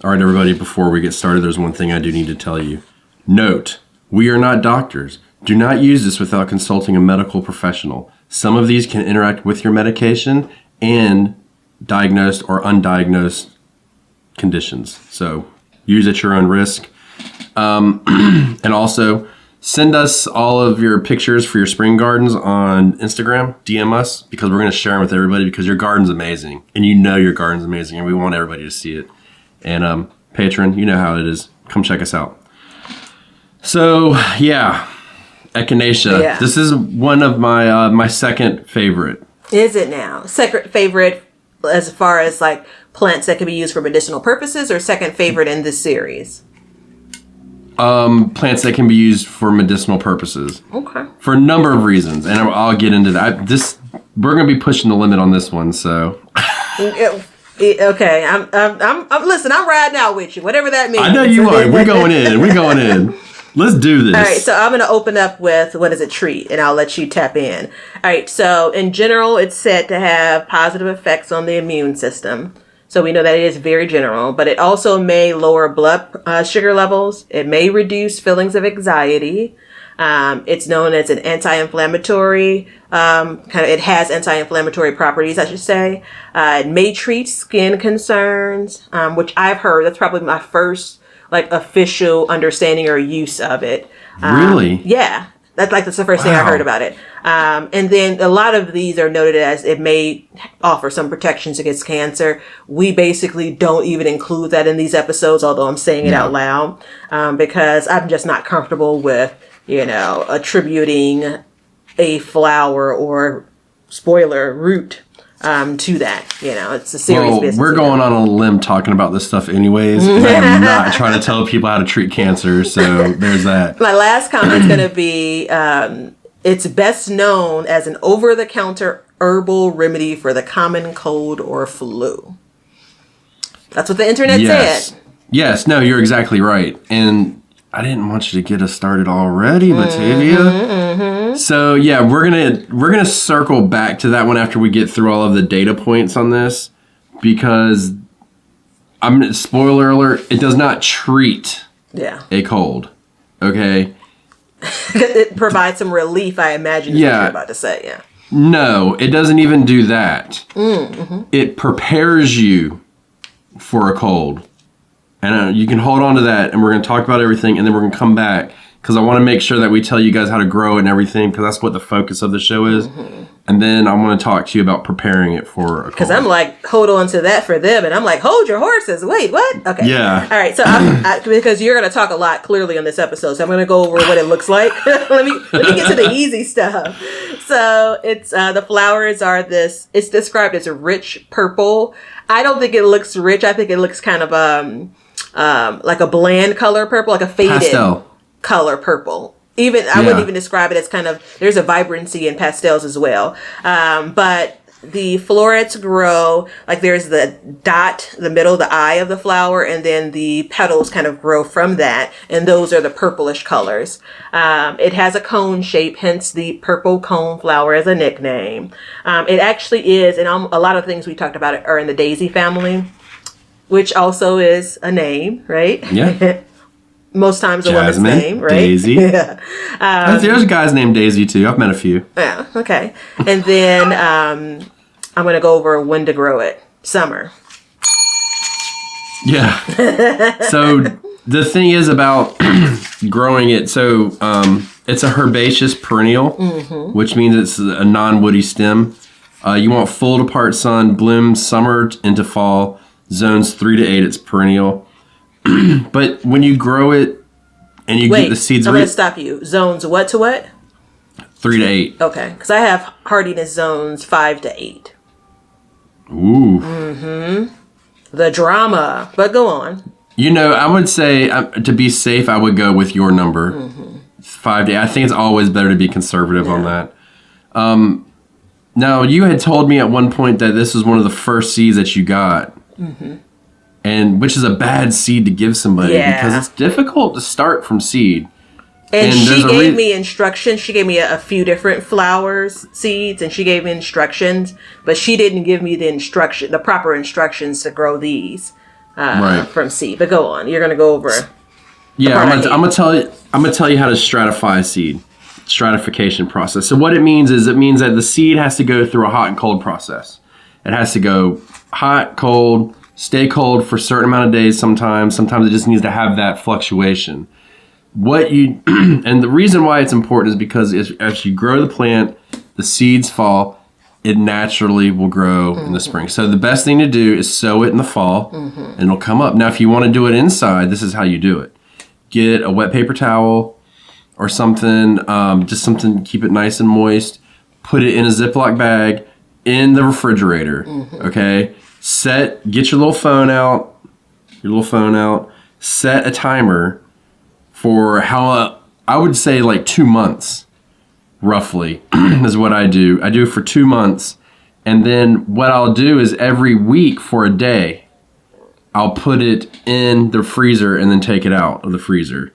All right, everybody, before we get started, there's one thing I do need to tell you. Note, we are not doctors. Do not use this without consulting a medical professional. Some of these can interact with your medication and diagnosed or undiagnosed conditions. So use at your own risk. And also, send us all of your pictures for your spring gardens on Instagram. DM us, because we're going to share them with everybody, because your garden's amazing. And you know your garden's amazing, and we want everybody to see it. And patron, you know how it is. Come check us out. So, yeah, Echinacea. Yeah. This is one of my my second favorite. Is it now? Second favorite as far as like plants that can be used for medicinal purposes, or second favorite in this series? Plants that can be used for medicinal purposes. Okay. For a number of reasons, and I'll get into that. We're going to be pushing the limit on this one, so. Okay, I'm listen. I'm riding out with you, whatever that means. I know you are. We're going in. We're going in. Let's do this. All right, so I'm going to open up with what is a treat, and I'll let you tap in. All right, so in general, it's said to have positive effects on the immune system. So we know that it is very general, but it also may lower blood sugar levels. It may reduce feelings of anxiety. It's known as an anti-inflammatory, it has anti-inflammatory properties, I should say. It may treat skin concerns, which I've heard. That's probably my first official understanding or use of it. Really? Yeah. That's the first thing I heard about it. And then a lot of these are noted as it may offer some protections against cancer. We basically don't even include that in these episodes, although I'm saying it out loud, because I'm just not comfortable with, attributing a flower or spoiler root to that. It's a serious business. We're going on a limb talking about this stuff anyways. And I'm not trying to tell people how to treat cancer, so there's that. My last comment is going to be, it's best known as an over-the-counter herbal remedy for the common cold or flu. That's what the internet said. Yes, no, you're exactly right. And I didn't want you to get us started already, Batavia. Mm-hmm. So yeah, we're gonna circle back to that one after we get through all of the data points on this, because spoiler alert, it does not treat a cold. Okay. It provides some relief, I imagine. Is what you're about to say. Yeah. No, it doesn't even do that. Mm-hmm. It prepares you for a cold. And you can hold on to that, and we're going to talk about everything, and then we're going to come back, because I want to make sure that we tell you guys how to grow it and everything, because that's what the focus of the show is. Mm-hmm. And then I want to talk to you about preparing it for a cold. Because I'm like, hold on to that for them, and I'm like, hold your horses. Wait, what? Okay. Yeah. All right, so because you're going to talk a lot clearly on this episode, so I'm going to go over what it looks like. let me get to the easy stuff. So it's the flowers are it's described as a rich purple. I don't think it looks rich. I think it looks kind of like a bland color purple, like a faded pastel color purple. I wouldn't even describe it as there's a vibrancy in pastels as well. But the florets grow, there's the dot, the middle, the eye of the flower, and then the petals kind of grow from that. And those are the purplish colors. It has a cone shape, hence the purple cone flower as a nickname. It actually is, and a lot of things we talked about are in the daisy family, which also is a name, right? Yeah. Most times a woman's name, right? Daisy. Yeah. There's guys named Daisy, too. I've met a few. Yeah, okay. And then I'm going to go over when to grow it. Summer. Yeah. So the thing is about growing it, so it's a herbaceous perennial, which means it's a non-woody stem. You want full to part sun, blooms summer into fall. Zones 3 to 8, it's perennial. But when you grow it and you get the seeds... I'm going to stop you. Zones what to what? 3 to 8. Okay, because I have hardiness zones 5 to 8. Ooh. Mm-hmm. The drama. But go on. I would say, to be safe, I would go with your number. Mm-hmm. 5 to 8. I think it's always better to be conservative on that. Now, you had told me at one point that this was one of the first seeds that you got. Mm-hmm. And which is a bad seed to give somebody because it's difficult to start from seed. And she gave me instructions. She gave me a few different flowers, seeds, and she gave me instructions, but she didn't give me the proper instructions to grow these. from seed. But go on. You're going to go over. Yeah, I'm gonna tell you how to stratify seed. Stratification process. So what it means that the seed has to go through a hot and cold process. It has to go hot, cold, stay cold for a certain amount of days sometimes. Sometimes it just needs to have that fluctuation. And the reason why it's important is because as you grow the plant, the seeds fall, it naturally will grow in the spring. So the best thing to do is sow it in the fall and it'll come up. Now, if you want to do it inside, this is how you do it. Get a wet paper towel or something, just something to keep it nice and moist. Put it in a Ziploc bag in the refrigerator, okay? Get your little phone out, set a timer for I would say like 2 months, roughly, is what I do. I do it for 2 months, and then what I'll do is every week for a day, I'll put it in the freezer and then take it out of the freezer.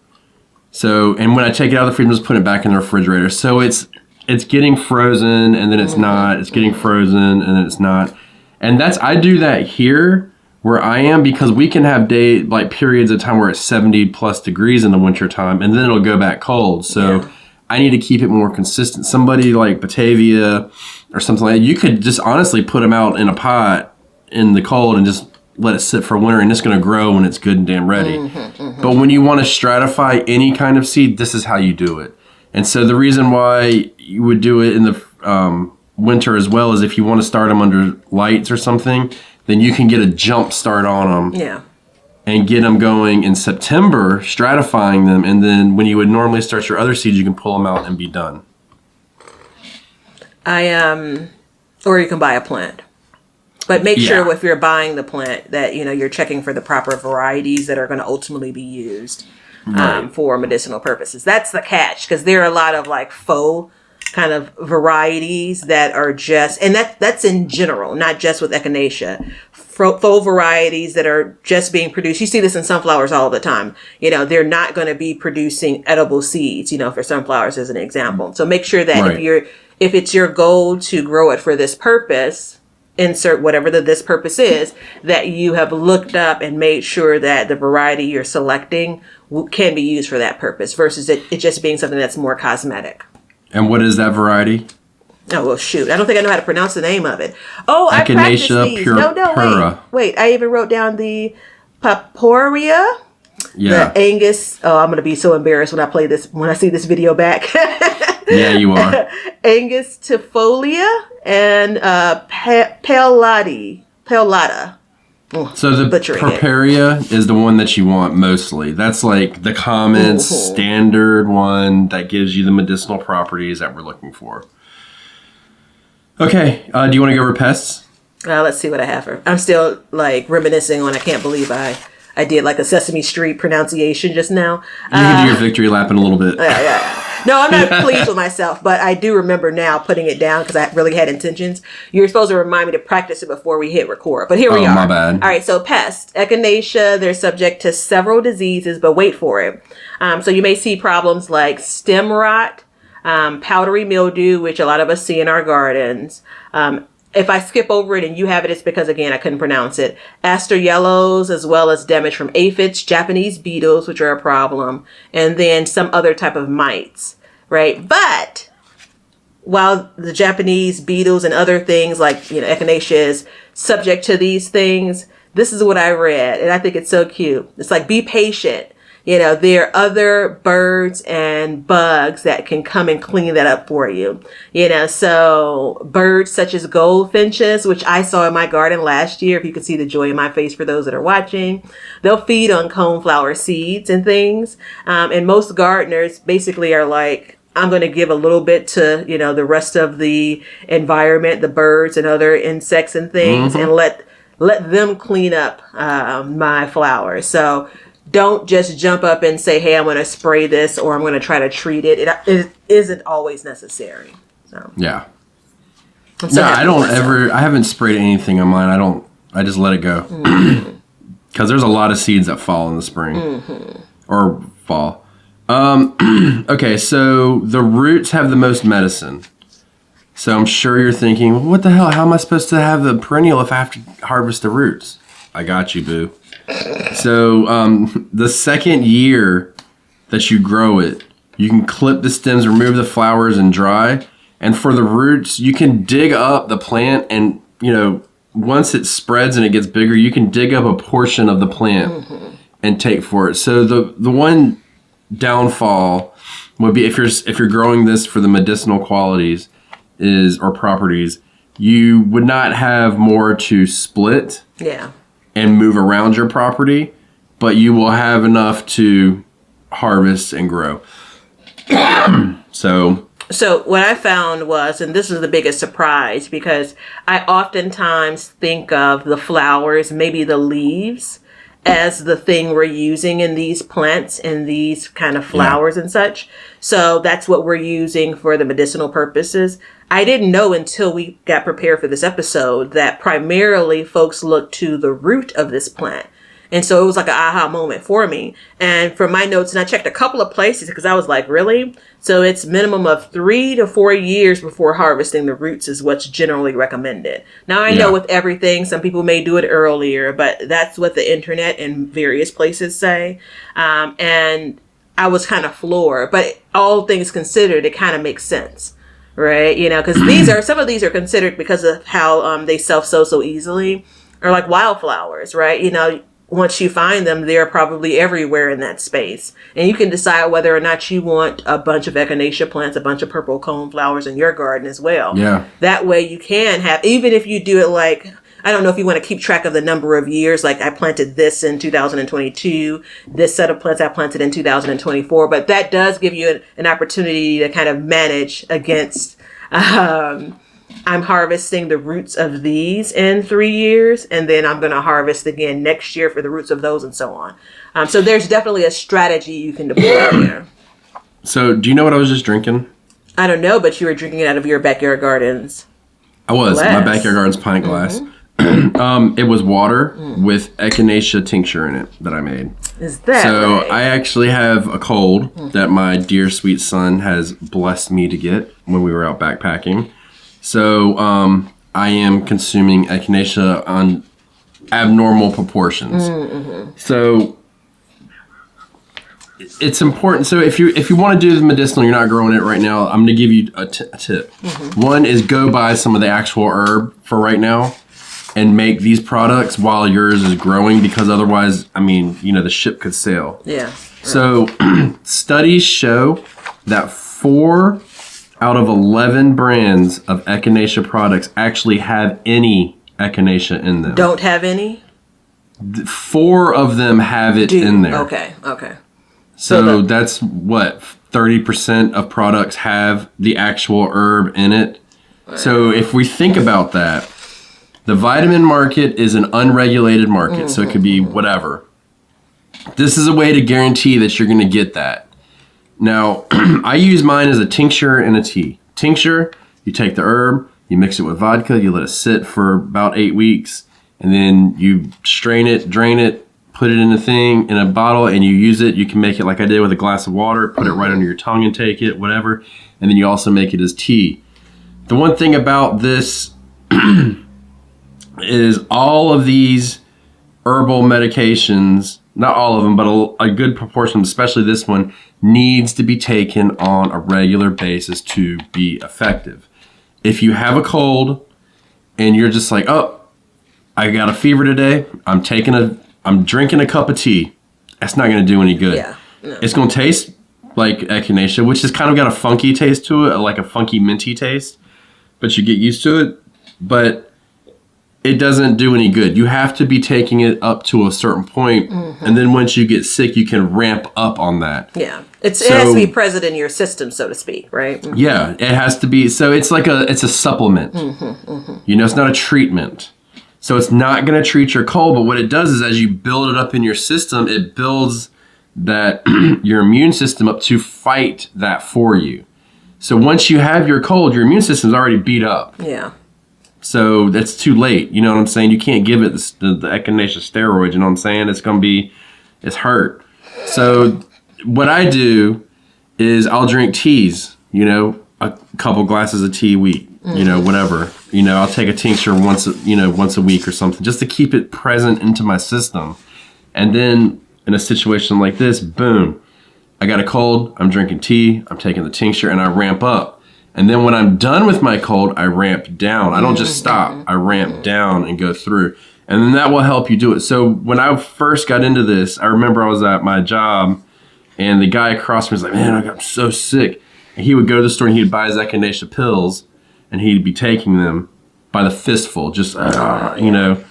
So, and when I take it out of the freezer, just put it back in the refrigerator. So it's getting frozen, and then it's not. It's getting frozen, and then it's not. And I do that here where I am, because we can have periods of time where it's 70 plus degrees in the winter time, and then it'll go back cold. So I need to keep it more consistent. Somebody like Batavia or something like that, you could just honestly put them out in a pot in the cold and just let it sit for winter, and it's going to grow when it's good and damn ready. But when you want to stratify any kind of seed, this is how you do it. And so the reason why you would do it in the winter as well is if you want to start them under lights or something, then you can get a jump start on them. Yeah. And get them going in September, stratifying them, and then when you would normally start your other seeds, you can pull them out and be done. Or you can buy a plant. But make sure if you're buying the plant that, you're checking for the proper varieties that are going to ultimately be used for medicinal purposes. That's the catch, because there are a lot of like faux kind of varieties that are just, and that's in general, not just with Echinacea. Faux varieties that are just being produced. You see this in sunflowers all the time. They're not going to be producing edible seeds, for sunflowers as an example. So make sure that if it's your goal to grow it for this purpose, insert whatever this purpose is, that you have looked up and made sure that the variety you're selecting can be used for that purpose versus it just being something that's more cosmetic. And what is that variety? Oh, well, shoot. I don't think I know how to pronounce the name of it. Oh, I practiced these. Wait. I even wrote down the paporia. Yeah. The Angus. Oh, I'm going to be so embarrassed when I see this video back. Yeah, you are. Angus tifolia and Paolata. So the paparia is the one that you want mostly. That's like the common standard one that gives you the medicinal properties that we're looking for. Okay, do you want to go over pests? Let's see what I have for. I'm still like reminiscing on. I can't believe I did like a Sesame Street pronunciation just now. You can do your victory lap in a little bit. Yeah. No, I'm not pleased with myself, but I do remember now putting it down because I really had intentions. You were supposed to remind me to practice it before we hit record, but here we are. My bad. All right, so pests. Echinacea, they're subject to several diseases, but wait for it. So you may see problems like stem rot, powdery mildew, which a lot of us see in our gardens. If I skip over it and you have it, it's because, again, I couldn't pronounce it. Aster yellows, as well as damage from aphids, Japanese beetles, which are a problem, and then some other type of mites, right? But while the Japanese beetles and other things like, Echinacea is subject to these things, this is what I read, and I think it's so cute. It's like, be patient. There are other birds and bugs that can come and clean that up for you. So birds such as goldfinches, which I saw in my garden last year, if you can see the joy in my face for those that are watching, they'll feed on coneflower seeds and things. And most gardeners basically are like, I'm going to give a little bit to, the rest of the environment, the birds and other insects and things, and let them clean up my flowers. So don't just jump up and say, hey, I'm going to spray this or I'm going to try to treat it. It isn't always necessary. So yeah. I haven't sprayed anything on mine. I just let it go. Because there's a lot of seeds that fall in the spring or fall. Okay, so the roots have the most medicine. So I'm sure you're thinking, well, what the hell? How am I supposed to have the perennial if I have to harvest the roots? I got you, boo. So the second year that you grow it, you can clip the stems, remove the flowers, and dry. And for the roots, you can dig up the plant, and once it spreads and it gets bigger, you can dig up a portion of the plant and take for it. So the one downfall would be if you're growing this for the medicinal qualities or properties, you would not have more to split. Yeah. And move around your property, but you will have enough to harvest and grow. So what I found was, and this is the biggest surprise, because I oftentimes think of the flowers, maybe the leaves, as the thing we're using in these plants and these kind of flowers and such. So that's what we're using for the medicinal purposes. I didn't know until we got prepared for this episode that primarily folks look to the root of this plant. And so it was like an aha moment for me. And for my notes, and I checked a couple of places because I was like, really? So it's minimum of 3 to 4 years before harvesting the roots is what's generally recommended. Now, I know with everything, some people may do it earlier, but that's what the internet and various places say. And I was kind of floored, but all things considered, it kind of makes sense. Right? Because some of these are considered because of how they self-sow so easily, or like wildflowers, right? Once you find them, they're probably everywhere in that space. And you can decide whether or not you want a bunch of echinacea plants, a bunch of purple cone flowers in your garden as well. Yeah. That way you can have, even if you do it like, I don't know if you want to keep track of the number of years, like I planted this in 2022, this set of plants I planted in 2024, but that does give you an opportunity to kind of manage against, I'm harvesting the roots of these in 3 years, and then I'm going to harvest again next year for the roots of those and so on. So there's definitely a strategy you can deploy there. So do you know what I was just drinking? I don't know, but you were drinking it out of your backyard gardens. I was. Glass. My backyard garden's pint glass. It was water with Echinacea tincture in it that I made. Is that so right? I actually have a cold that my dear sweet son has blessed me to get when we were out backpacking. So I am consuming Echinacea on abnormal proportions. So it's important. So if you want to do the medicinal, you're not growing it right now, I'm going to give you a tip. One is go buy some of the actual herb for right now and make these products while yours is growing, because otherwise, the ship could sail. Yeah. Right. So studies show that 4 out of 11 brands of Echinacea products actually have any Echinacea in them. Don't have any? 4 of them have it in there. Okay. So that's what 30% of products have the actual herb in it. Right. So if we think about that, the vitamin market is an unregulated market, so it could be whatever. This is a way to guarantee that you're going to get that. Now, I use mine as a tincture and a tea. Tincture, you take the herb, you mix it with vodka, you let it sit for about 8 weeks, and then you strain it, drain it, put it in a bottle, and you use it. You can make it like I did with a glass of water, put it right under your tongue and take it, whatever. And then you also make it as tea. The one thing about this is all of these herbal medications, not all of them, but a good proportion, especially this one, needs to be taken on a regular basis to be effective. If you have a cold and you're just like, oh, I got a fever today, I'm drinking a cup of tea, that's not going to do any good. Yeah, no. It's going to taste like Echinacea, which has kind of got a funky taste to it, like a funky minty taste, but you get used to it. But it doesn't do any good. You have to be taking it up to a certain point, and then once you get sick, you can ramp up on that. Yeah, it has to be present in your system, so to speak, right? Yeah, it has to be. So it's like it's a supplement. It's not a treatment. So it's not going to treat your cold, but what it does is as you build it up in your system, it builds that your immune system up to fight that for you. So once you have your cold, your immune system's already beat up. Yeah. So that's too late. You know what I'm saying? You can't give it the Echinacea steroids. You know what I'm saying? It's hurt. So what I do is I'll drink teas, a couple glasses of tea a week, whatever. I'll take a tincture once a week or something just to keep it present into my system. And then in a situation like this, boom, I got a cold, I'm drinking tea, I'm taking the tincture, and I ramp up. And then when I'm done with my cold, I ramp down. I don't just stop. I ramp down and go through. And then that will help you do it. So when I first got into this, I remember I was at my job, and the guy across from me was like, man, I'm so sick. And he would go to the store and he'd buy his Echinacea pills, and he'd be taking them by the fistful, just, you know.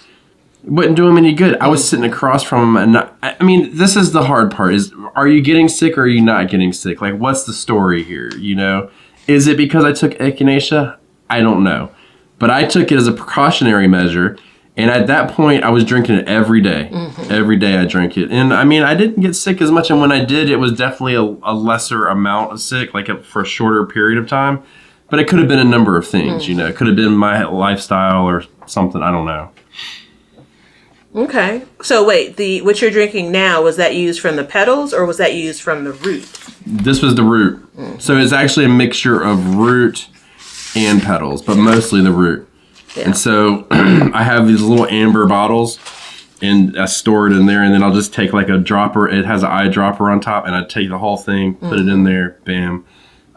It wouldn't do him any good. I was sitting across from him, and I mean, this is the hard part, is are you getting sick or are you not getting sick? Like, what's the story here, you know? Is it because I took Echinacea? I don't know. But I took it as a precautionary measure, and at that point, I was drinking it every day. Every day I drank it. And I mean, I didn't get sick as much, and when I did, it was definitely a lesser amount of sick, like for a shorter period of time. But it could have been a number of things, you know? It could have been my lifestyle or something, I don't know. Okay. So wait, what you're drinking now, was that used from the petals or was that used from the root? This was the root. So it's actually a mixture of root and petals, but mostly the root. Yeah. And so I have these little amber bottles, and I store it in there, and then I'll just take like a dropper. It has an eyedropper on top, and I take the whole thing, put it in there, bam.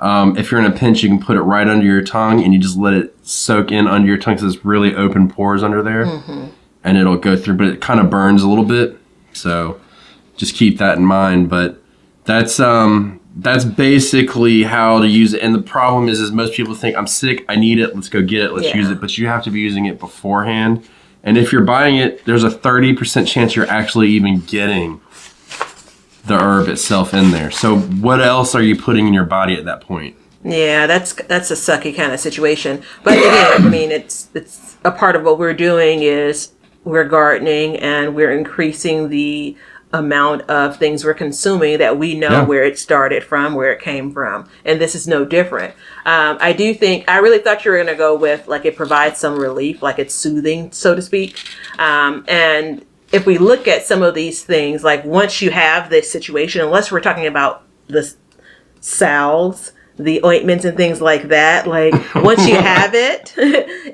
If you're in a pinch, you can put it right under your tongue, and you just let it soak in under your tongue, because it's really open pores under there. And it'll go through, but it kind of burns a little bit. So just keep that in mind. But that's basically how to use it. And the problem is most people think, I'm sick, I need it, let's go get it, let's use it. But you have to be using it beforehand. And if you're buying it, there's a 30% chance you're actually even getting the herb itself in there. So what else are you putting in your body at that point? Yeah, that's a sucky kind of situation. But again, I mean, it's a part of what we're doing is we're gardening, and we're increasing the amount of things we're consuming that we know where it started from, where it came from. And this is no different. I really thought you were going to go with like it provides some relief, like it's soothing, so to speak. And if we look at some of these things, like once you have this situation, unless we're talking about the salves, the ointments and things like that, like once you have it,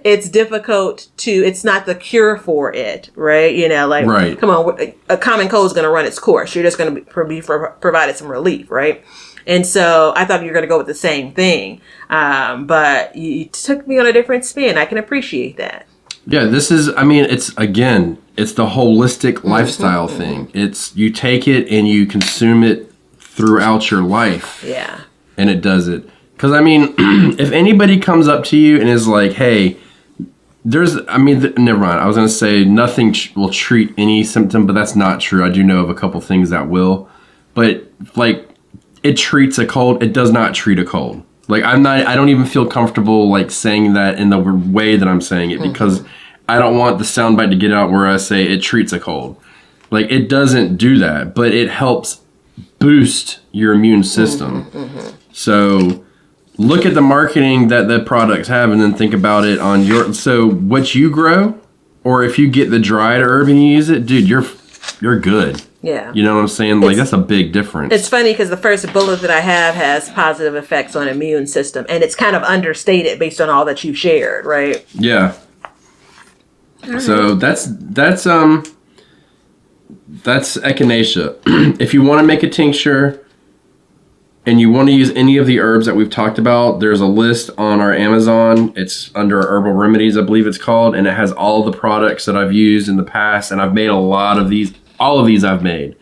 it's difficult it's not the cure for it, right? You know, like, come on, a common cold is going to run its course. You're just going to be provided some relief, right? And so I thought you were going to go with the same thing. But you took me on a different spin. I can appreciate that. Yeah, this is, I mean, it's the holistic lifestyle thing. It's, you take it and you consume it throughout your life. Yeah. And it does it. Because, I mean, if anybody comes up to you and is like, hey, never mind. I was going to say nothing will treat any symptom, but that's not true. I do know of a couple things that will. But, like, it treats a cold. It does not treat a cold. Like, I don't even feel comfortable, like, saying that in the way that I'm saying it, because I don't want the soundbite to get out where I say it treats a cold. Like, it doesn't do that, but it helps boost your immune system. So look at the marketing that the products have, and then think about it on so what you grow, or if you get the dried herb and you use it, dude, you're good. Yeah. You know what I'm saying? Like, that's a big difference. It's funny because the first bullet that I have has positive effects on immune system, and it's kind of understated based on all that you shared, right? Yeah. So that's Echinacea. If you want to make a tincture and you want to use any of the herbs that we've talked about, there's a list on our Amazon. It's under Herbal Remedies, I believe it's called, and it has all the products that I've used in the past, and I've made a lot of these. All of these I've made.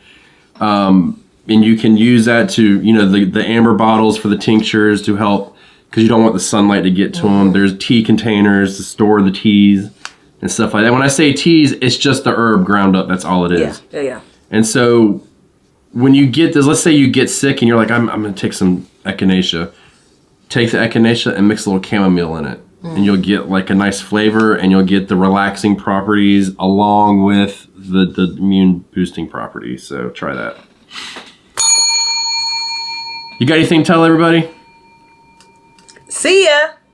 And you can use that to, you know, the amber bottles for the tinctures to help, because you don't want the sunlight to get to them. There's tea containers to store the teas and stuff like that. When I say teas, it's just the herb ground up. That's all it is. Yeah. And so when you get this, let's say you get sick and you're like, I'm going to take some Echinacea. Take the Echinacea and mix a little chamomile in it. And you'll get like a nice flavor, and you'll get the relaxing properties along with the immune boosting properties. So try that. You got anything to tell everybody? See ya.